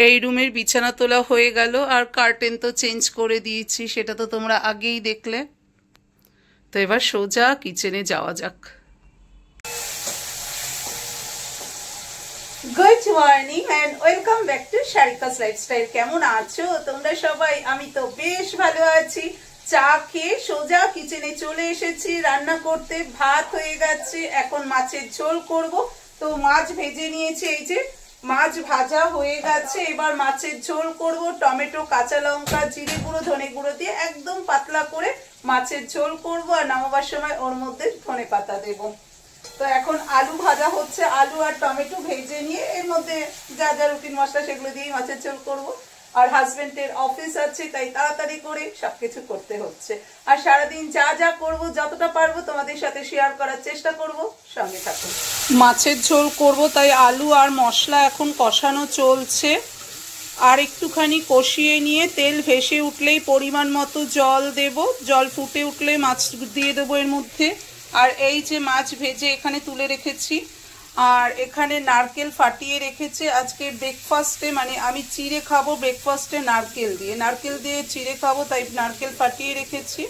এই রুমের বিছানা তোলা হয়ে গেল আর কার্টেন তো চেঞ্জ করে দিয়েছি, সেটা তো তোমরা আগেই দেখলে। তো এবার সোজা কিচেনে যাওয়া যাক। Good morning and welcome back to Sharika's lifestyle. কেমন আছো তোমরা সবাই? আমি তো বেশ ভালো আছি। চা খেয়ে সোজা কিচেনে চলে এসেছি রান্না করতে। ভাত হয়ে গেছে, এখন মাছের ঝোল করব। তো মাছ ভেজে নিয়েছি, এই যে মাছ ভাজা হয়ে গেছে। এবার মাছের ঝোল করব। টমেটো, কাঁচা লঙ্কা, জিরে গুঁড়ো, ধনে গুঁড়ো দিয়ে একদম পাতলা করে মাছের ঝোল করব। আর নামাবার সময় ওর মধ্যে ধনে পাতা দেবো। তো এখন আলু ভাজা হচ্ছে, আলু আর টমেটো ভেজে নিয়ে এর মধ্যে যা যা রুটিন মশলা সেগুলো দিয়েই মাছের ঝোল করব। আর হাজবেন্ডের অফিস আছে, তাই তাড়াতাড়ি করে সবকিছু করতে হচ্ছে। আর সারাদিন যা যা করব, যতটা পারবো তোমাদের সাথে শেয়ার করার চেষ্টা করব। সঙ্গে থাকুন। মাছের ঝোল করব, তাই আলু আর মশলা এখন কষানো চলছে। আর একটুখানি কষিয়ে নিয়ে তেল ভেসে উঠলেই পরিমাণ মতো জল দেব। জল ফুটে উঠলে মাছ দিয়ে দেবো এর মধ্যে। আর এই যে মাছ ভেজে এখানে তুলে রেখেছি, আর এখানে নারকেল ফাটিয়ে রেখেছে আজকে ব্রেকফাস্টে, মানে আমি চিড়ে খাবো ব্রেকফাস্টে নারকেল দিয়ে চিড়ে খাবো, তাই নারকেল ফাটিয়ে রেখেছি।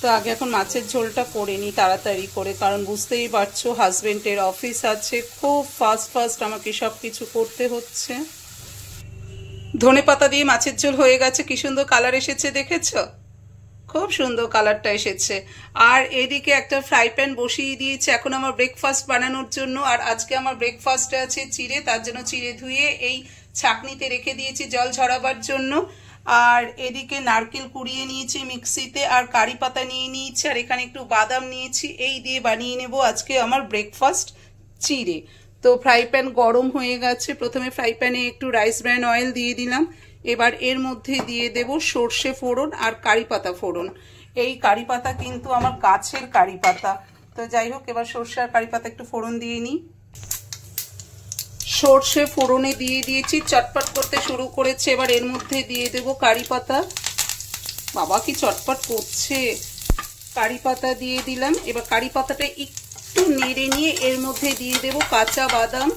তো আগে এখন মাছের ঝোলটা করে নিই তাড়াতাড়ি করে, কারণ বুঝতেই পারছো হাজবেন্ডের অফিস আছে, খুব ফাস্ট আমাকে সব কিছু করতে হচ্ছে। ধনেপাতা দিয়ে মাছের ঝোল হয়ে গেছে, কি সুন্দর কালার এসেছে দেখেছো? খুব সুন্দর কালারটা এসেছে। আর এদিকে একটা ফ্রাই প্যান বসিয়ে দিয়েছি এখন আমার ব্রেকফাস্ট বানানোর জন্য। আর আজকে আমার ব্রেকফাস্টে আছে চিড়ে, তার জন্য চিড়ে ধুয়ে এই ছাঁকনিতে রেখে দিয়েছি জল ঝরাবার জন্য। আর এদিকে নারকেল কুড়িয়ে নিয়েছি মিক্সিতে, আর কারি পাতা নিয়ে নিয়েছি, আর এখানে একটু বাদাম নিয়েছি। এই দিয়ে বানিয়ে নেব আজকে আমার ব্রেকফাস্ট চিড়ে। তো ফ্রাই প্যান গরম হয়ে গেছে, প্রথমে ফ্রাই প্যানে একটু রাইস ব্র্যান অয়েল দিয়ে দিলাম। এবার এর মধ্যে দিয়ে দেব সর্ষে ফোড়ন আর কারি পাতা ফোড়ন। এই কারি পাতা কিন্তু আমার গাছের কারি পাতা। তো যাই হোক, এবার সর্ষে আর কারি পাতা একটু ফোড়ন দিয়ে নিই। সর্ষে ফোড়নে দিয়ে দিয়েছি, চটপট করতে শুরু করেছে। এবার এর মধ্যে দিয়ে দেব কারি পাতা। বাবা কি চটপট করছে! কারি পাতা দিয়ে দিলাম। এবার কারি পাতাটা একটু নেড়ে নিয়ে এর মধ্যে দিয়ে দেব কাঁচা বাদাম।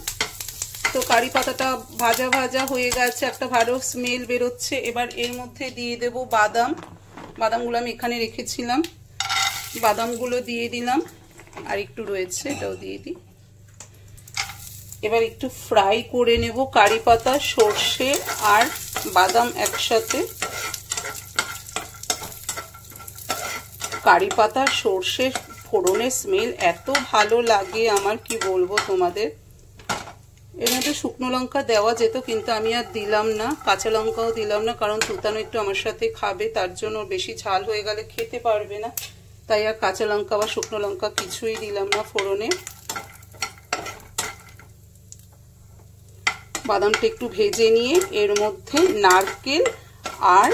তো কারি পাতাটা ভাজা ভাজা হয়ে গেছে, একটা ভালো স্মেল বেরোচ্ছে। এবার এর মধ্যে দিয়ে দেব বাদামগুলো আমি এখানে রেখেছিলাম, বাদামগুলো দিয়ে দিলাম। আর একটু রয়েছে, এটাও দিয়ে দিই। এবার একটু ফ্রাই করে নেব কারি পাতা, সর্ষে আর বাদাম একসাথে। কারি পাতা সর্ষে ফোড়নের স্মেল এত ভালো লাগে আমার, কি বলবো তোমাদের। এর মধ্যে শুকনো লঙ্কা দেওয়া যেত, কিন্তু আমি আর দিলাম না। কাঁচা লঙ্কাও দিলাম না, কারণ তুতানো একটু আমার সাথে খাবে, তার জন্য বেশি ঝাল হয়ে গেলে খেতে পারবে না, তাই আর কাঁচা লঙ্কা বা শুকনো লঙ্কা কিছুই দিলাম না ফোড়নে। বাদামটা একটু ভেজে নিয়ে এর মধ্যে নারকেল আর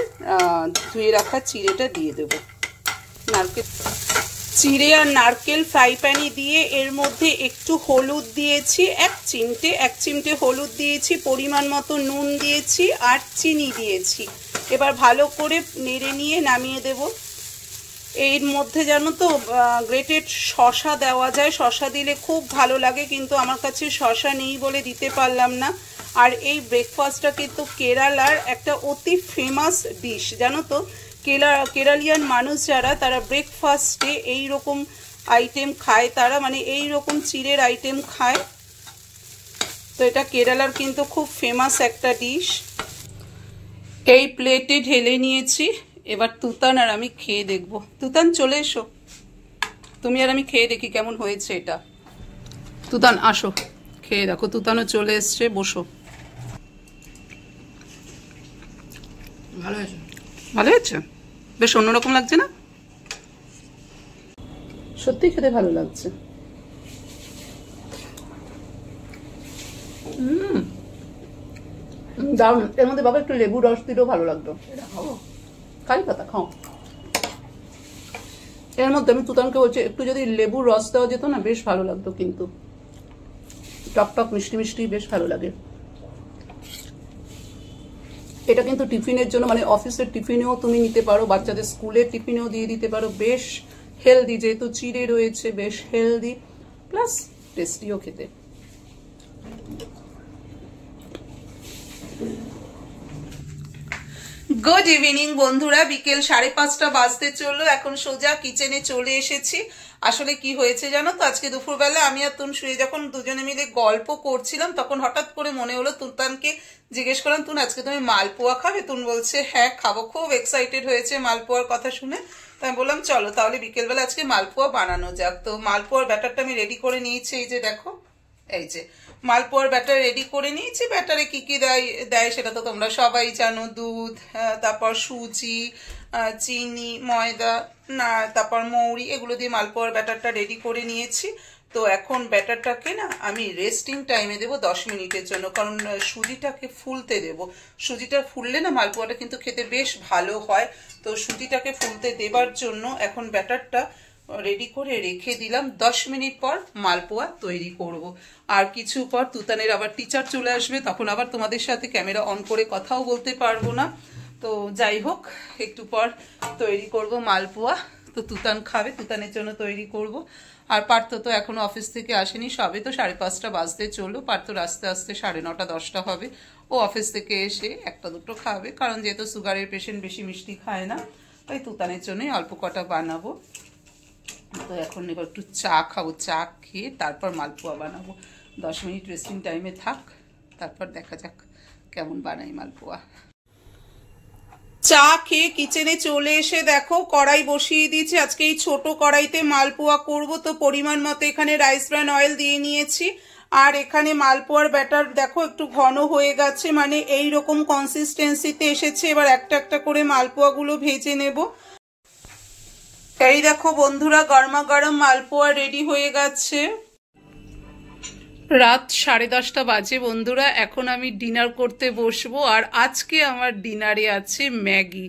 ধুয়ে রাখা চিড়েটা দিয়ে দেব। চিড়ে আর নারকেল ফ্রাই প্যানে দিয়ে এর মধ্যে একটু হলুদ দিয়েছি, এক চিমটে হলুদ দিয়েছি, পরিমাণ মতো নুন দিয়েছি আর চিনি দিয়েছি। এবার ভালো করে নেড়ে নিয়ে নামিয়ে দেব। এর মধ্যে জানো তো গ্রেটেড শসা দেওয়া যায়, শসা দিলে খুব ভালো লাগে, কিন্তু আমার কাছে শসা নেই বলে দিতে পারলাম না। আর এই ব্রেকফাস্টটা কিন্তু কেরালার একটা অতি ফেমাস ডিশ, জানো তো। কেরালিয়ান মানুষ যারা, তারা ব্রেকফাস্টে এই রকম আইটেম খায়, তারা মানে এই রকম চিড়ের আইটেম খায়। তো এটা কেরালার কিন্তু খুব ফেমাস একটা ডিশ। এই প্লেটে ঢেলে নিয়েছি। এবার তুতান আর আমি খেয়ে দেখবো। তুতান চলে এসো, তুমি আর আমি খেয়ে দেখি কেমন হয়েছে এটা। তুতান আসো, খেয়ে দেখো। তুতানও চলে এসছে, বসো। ভালো হয়েছে, ভালো হয়েছে, বেশ অন্যরকম লাগছে না? সত্যি খেতে ভালো লাগছে। দারুণ। এর মধ্যে বাবা একটু লেবু রস দিলেও ভালো লাগতো। এটা খাবো, কারি পাতা খাও। এর মধ্যে আমি তুতানকে বলছি একটু যদি লেবুর রস দেওয়া যেত না, বেশ ভালো লাগতো, কিন্তু টক মিষ্টি মিষ্টি বেশ ভালো লাগে। এটা কিন্তু টিফিনের জন্য, মানে অফিসের টিফিনেও তুমি নিতে পারো, বাচ্চাদের স্কুলের টিফিনেও দিয়ে দিতে পারো। বেশ হেলদি, যেহেতু চিড়ে রয়েছে, বেশ হেলদি প্লাস টেস্টিও খেতে। গুড ইভিনিং বন্ধুরা, বিকেল 5:30 বাজতে চললো। এখন সোজা কিচেনে চলে এসেছি। আসলে কি হয়েছে জানো তো, আজকে দুপুরবেলা আমি আর তুন শুয়ে যখন দুজনে মিলে গল্প করছিলাম, তখন হঠাৎ করে মনে হলো তুনতানকে জিজ্ঞেস করলাম, তুন আজকে তুমি মালপোয়া খাবে? তুন বলছে হ্যাঁ খাবো, খুব এক্সাইটেড হয়েছে মালপোয়ার কথা শুনে। তাই বললাম চলো তাহলে বিকেলবেলা আজকে মালপোয়া বানানো যাক। তো মালপোয়ার ব্যাটারটা আমি রেডি করে নিয়েছি। এই যে দেখো, এই যে মালপোয়ার ব্যাটার রেডি করে নিয়েছি। ব্যাটারে কি কি দেয় সেটা তো তোমরা সবাই জানো। দুধ, তারপর সুজি, চিনি, ময়দা, না তারপর মৌরি, এগুলো দিয়ে মালপোয়ার ব্যাটারটা রেডি করে নিয়েছি। তো এখন ব্যাটারটাকে না আমি রেস্টিং টাইমে দেবো 10 মিনিটের জন্য, কারণ সুজিটাকে ফুলতে দেবো। সুজিটা ফুললে না মালপোয়াটা কিন্তু খেতে বেশ ভালো হয়। তো সুজিটাকে ফুলতে দেবার জন্য এখন ব্যাটারটা রেডি করে রেখে দিলাম। 10 মিনিট পর মালপোয়া তৈরি করব। আর কিছু পর তুতানের আবার টিচার চলে আসবে, তখন আবার তোমাদের সাথে ক্যামেরা অন করে কথাও বলতে পারবো না। তো যাই হোক, একটু পর তৈরি করব মালপোয়া। তো তুতান খাবে, তুতানের জন্য তৈরি করব। আর পার্থ তো এখনো অফিস থেকে আসেনি, সবে তো 5:30 বাজতে চললো। পার্থর আস্তে আস্তে 9:30 10টা হবে। ও অফিস থেকে এসে একটা দুটো খাবে, কারণ যেহেতু সুগারের পেশেন্ট বেশি মিষ্টি খায় না, তাই তুতানের জন্যই অল্প কটা বানাবো। তো এখন এবার একটু চা খাবো, চা খেয়ে তারপর মালপোয়া বানাবো। 10 মিনিট রেস্টিং টাইমে থাক, তারপর দেখা যাক কেমন বানাই মালপোয়া। চা খেয়ে কিচেনে চলে এসে দেখো কড়াই বসিয়ে দিয়েছি। আজকে এই ছোট কড়াইতে মালপোয়া করব। তো পরিমাণ মতো এখানে রাইস ব্র্যান অয়েল দিয়ে নিয়েছি। আর এখানে মালপোয়ার ব্যাটার দেখো একটু ঘন হয়ে গেছে, মানে এই রকম কনসিস্টেন্সিতে এসেছে। এবার একটা একটা করে মালপোয়াগুলো ভেজে নেব। এই দেখো বন্ধুরা, গরমা গরম মালপোয়া রেডি হয়ে গেছে। রাত 10:30 বাজে বন্ধুরা, এখন আমি ডিনার করতে বসবো। আর আজকে আমার ডিনারে আছে ম্যাগি।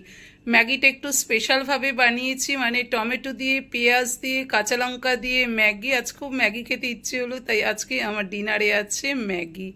ম্যাগিটা একটু স্পেশালভাবে বানিয়েছি, মানে টমেটো দিয়ে, পেঁয়াজ দিয়ে, কাঁচা লঙ্কা দিয়ে ম্যাগি। আজ খুব ম্যাগি খেতে ইচ্ছে হলো, তাই আজকে আমার ডিনারে আছে ম্যাগি।